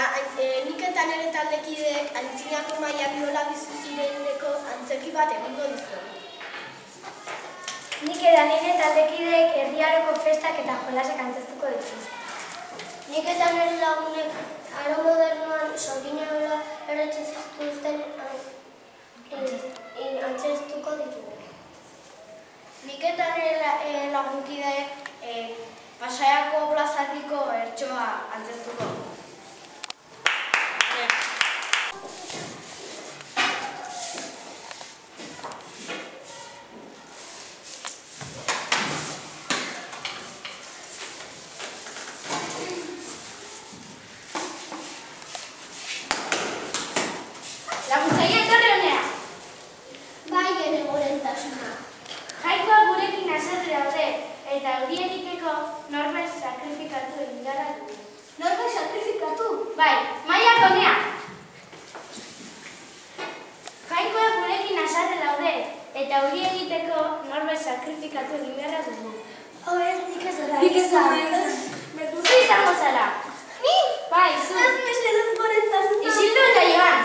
Eta nik eta nire taldekideek antzinako mailan nola bizi zireneko antzerki bat egingo dizuegu. Nik eta nire taldekideek erdiaroko festak eta jolasak antzeztuko dituzte. Nik eta nire lagunek aro modernoan sorgineola erretzen zituzten antzeztuko ditugu. Nik eta nire lagunkideek Pasaiako plazatiko ertsoa antzeztuko. Laguntzaile etorri honea! Bai, gene gorentasuna. Jainkoa gurekin haserre daude, eta hori egiteko norbait sakrifikatu egin gara dugu. Norbait sakrifikatu? Bai, Maiak honea! Jainkoa gurekin haserre daude, eta hori egiteko norbait sakrifikatu egin gara dugu. Ez, nik ez dara. Nik ez dara. Zu izango zara. Ni? Bai, zu. Ez mesedez gorentasuna. Isildu eta joan.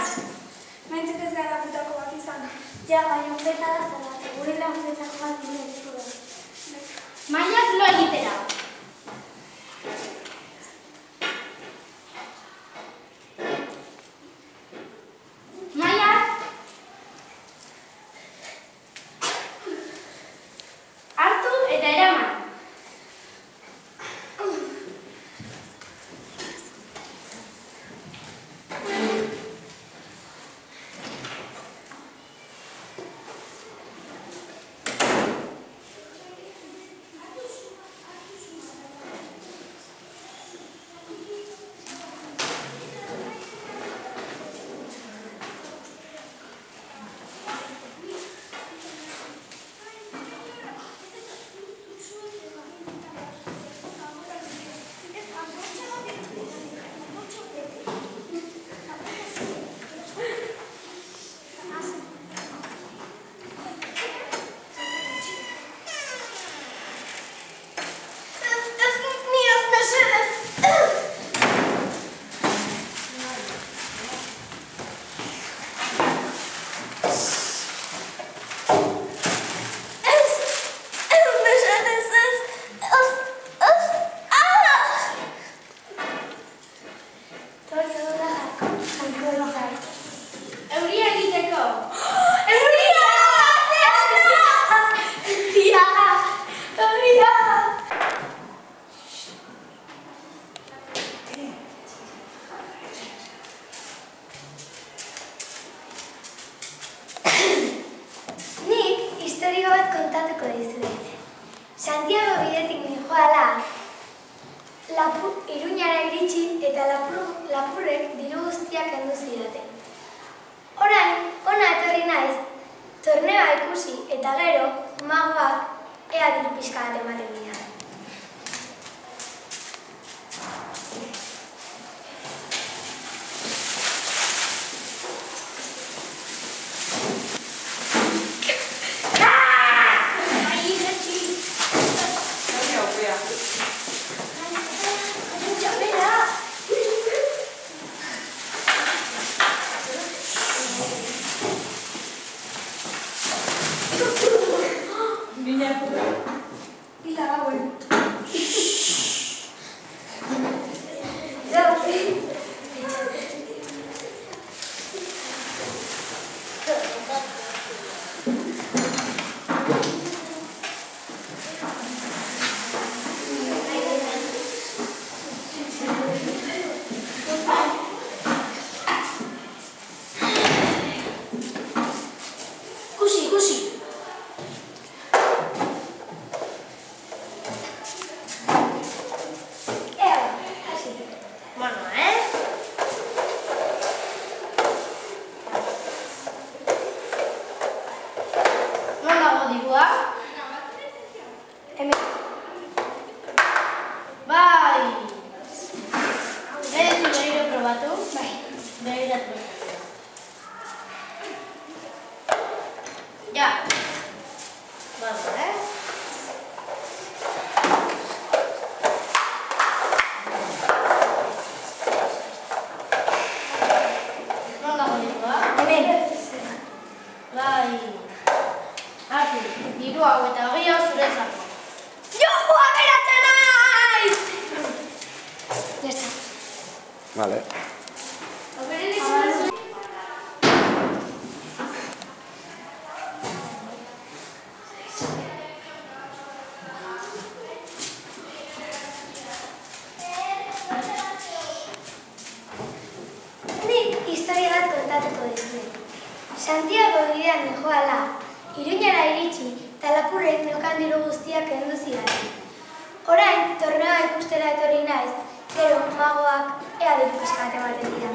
Mentzek ez gara putako bat izan. Ja, baina unbeta da zara, gure lagunetako bat dira ditu da. Maiak lo egitera. Maiak! Hartu eta eraman. Santiago bidetik nijoala, Iruñara iritsi eta lapurrek diru guztiak kendu zidaten. Orain, hona etorri naiz, torneoa ikusi eta gero, magoak ea diru pixka bat ematen dira. diru hau eta 20 hau zuretzako. Joku aberatzen naiz! Ya está. Vale. Nik historia bat kontatuko dizuet. Santiago bidean doala, Iruñara iritsi eta lapurrek neukan diru guztiak kendu zidaten. Orain, torneoa ikustera etorri naiz, gero magoak ea diru pixkat ematen dira.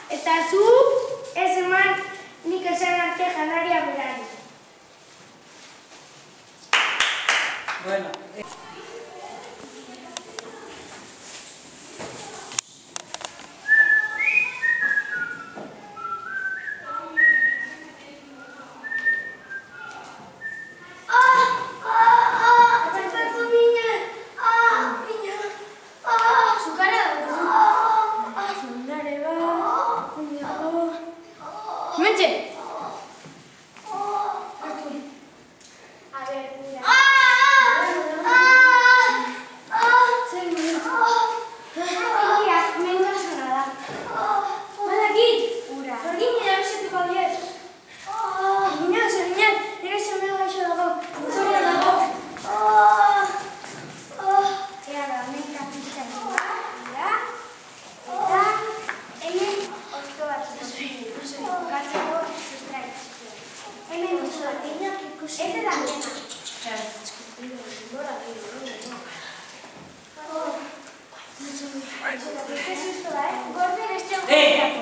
Eta zu, ez eman nik esan arte janaria berari. Bueno.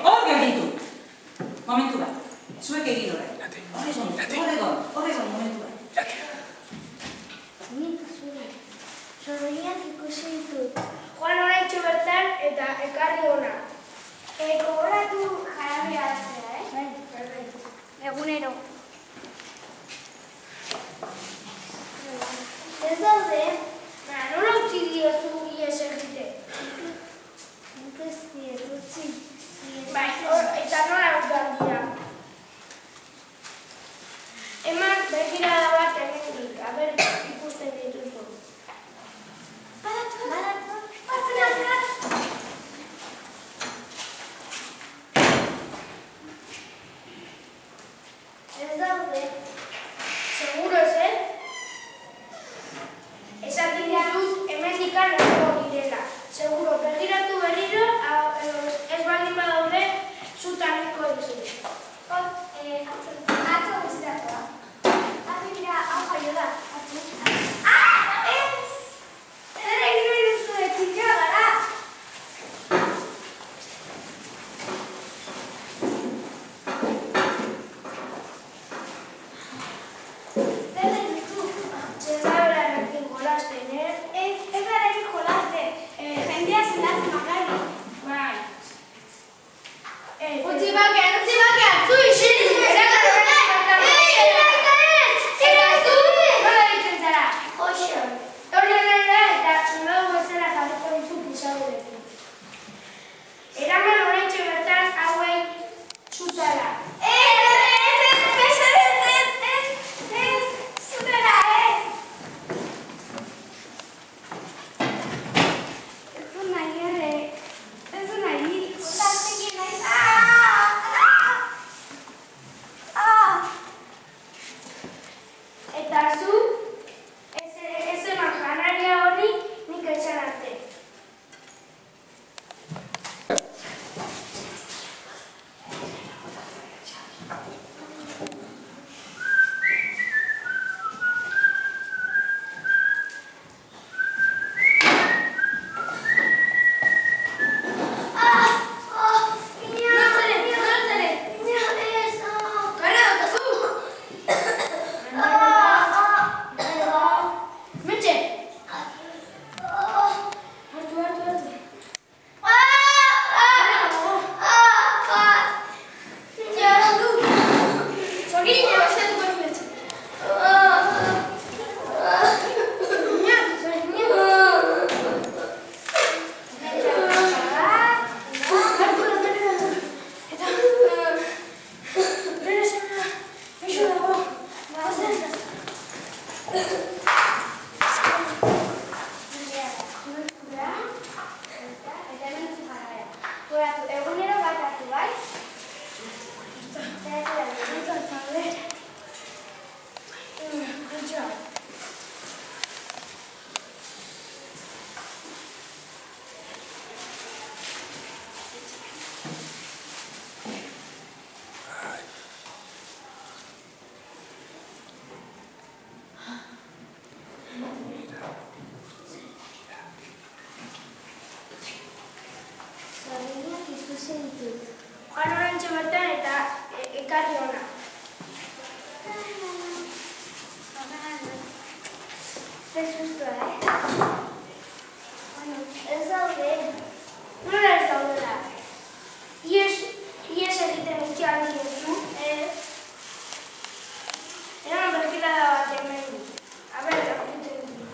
Hor gelditu! Momentu bat. Zuek egin horre. Horregon, momentu bat. Nik zure. Sorriak ikusi ditut. Joan oraintxe bertan eta ekarri hona. Gogoratu jarabia hartzea, Bai. Egunero. Ez daude, Nola utzi diozu ihes egite? nik ez diet utzi. Bai, eta nola joan dira? Eman begirada bat hemendik, aber ikusten dituzu. Badatu. Ez daude, Seguro ez, Esaten dizut hemendik egongo direla. Seguro, begiratu berriro, ez baldin badaude, zutan iko dizut. atzo utzitakoa. Mira, hau jaio da. Ez! Zer egin nahi duzu txikia gara? Zer egin duzu? Txezabelarekin jolasten, Ez gararik jolasten. Jendea zelatzen makarri. Bai. Utzi bakean, zu isirik! Nola ditzen zara? Oxo. Horrenera eta soldadu bezala jarriko dizu pisadurekin. Eraman oraintxe bertan hauei zutara. Zutera ez! Ez du nahi ere, ez du nahi, jolastekin nahi. Eta zu, ez eman janaria hori nik etxan arte. Metxe! Hartu. Zorgin, ebastatuko nioet. Egunero bat hartu, bai? Zorriak ikusi ditut. Joan oraintxe bertan eta ekarri hona. Zer sustua, Ez daude. Nola ez daudela? Ihes egiten utzi ahal diozu? Eraman begirada bat hemendik. Aber, aurkitzen dituzu.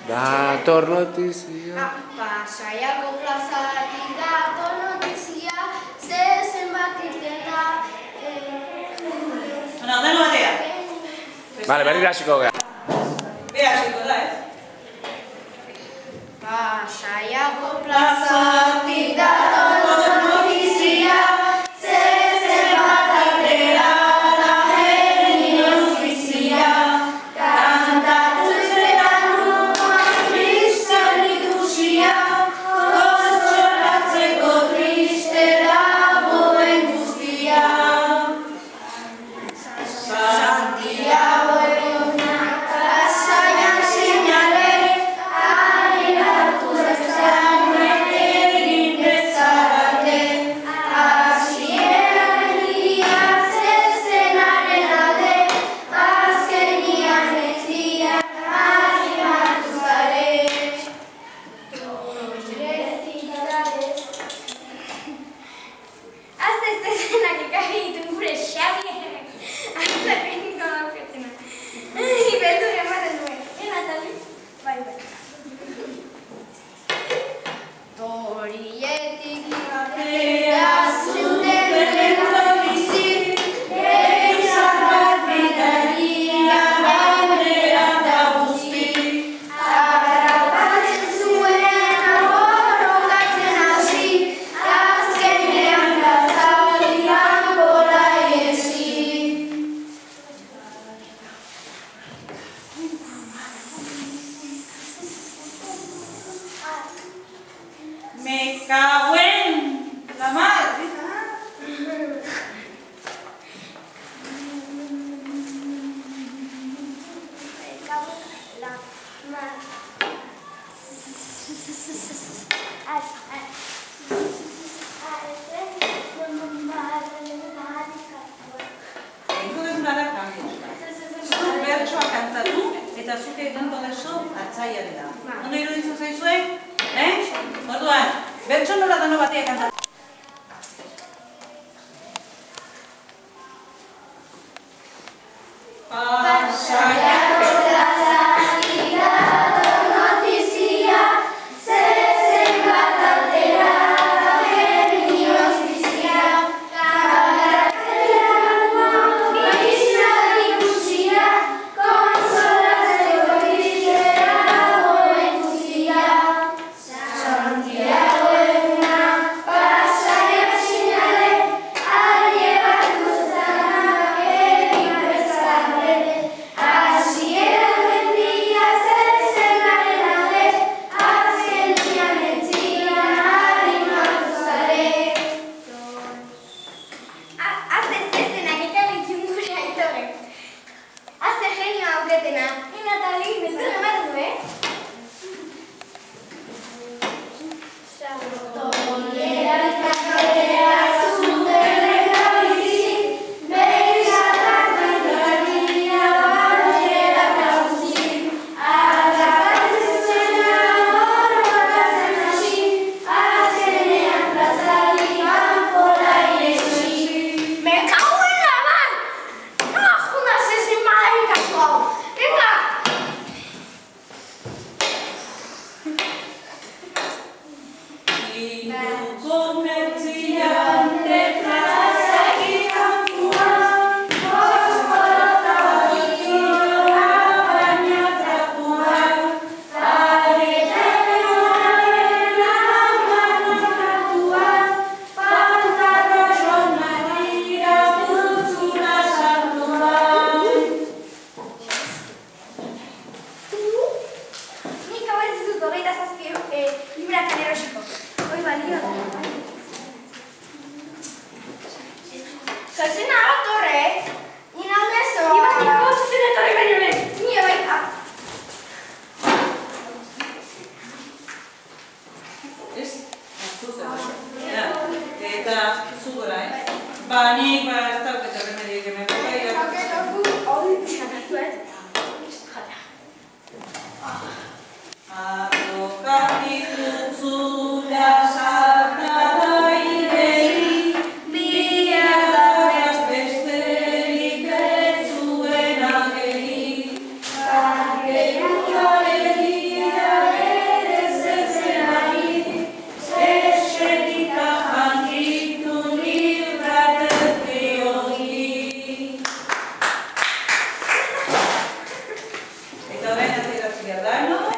Dator notizia. Pasaiako plazatik dator notizia, zenbat irten da. Bueno, dano batea. Vale, berriro hasiko gara. Bea hasiko da, ez? Pasaiako plazatik dator notizia, zenbat atera da herri ofizia. Kantatu zeran nuan kriston ikusia, kostxolatzeko triste dagoen guztia. Santiago egunak pasaian seinale, hartu ezan egin bezarate. Hasieran iriatzen zenaren alde, azkenian ez dira animatu zare. Azte zezenak ekarri ditun gure Xabier. Azte beniko dauketena. Beldur ematen duen. Natali? Bai. Torietik atera zuten lehenbizi, eizan bat bitaria bandera da guzti. Harrapatzen zuen aborrokatzen hasi, azkenean gazaldian bola iesi. Me cago en la madre. Entzun dezunara kantu. Zuk bertsoa kantatu eta zuk egango dezu hartzaiarena. Ondo iruditzen zaizue? Orduan, bertso nola dano batea kantatu. Pasaiako plazatik dator notizia, zenbat atera da herri ofizia. Kantatu izan ikusia, konsolatzeko triste dagoen guztia. Santiago egunak izquierda, ¿no?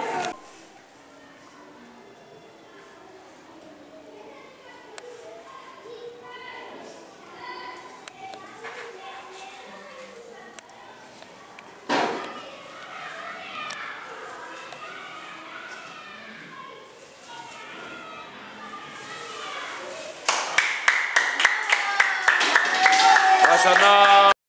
Oso no!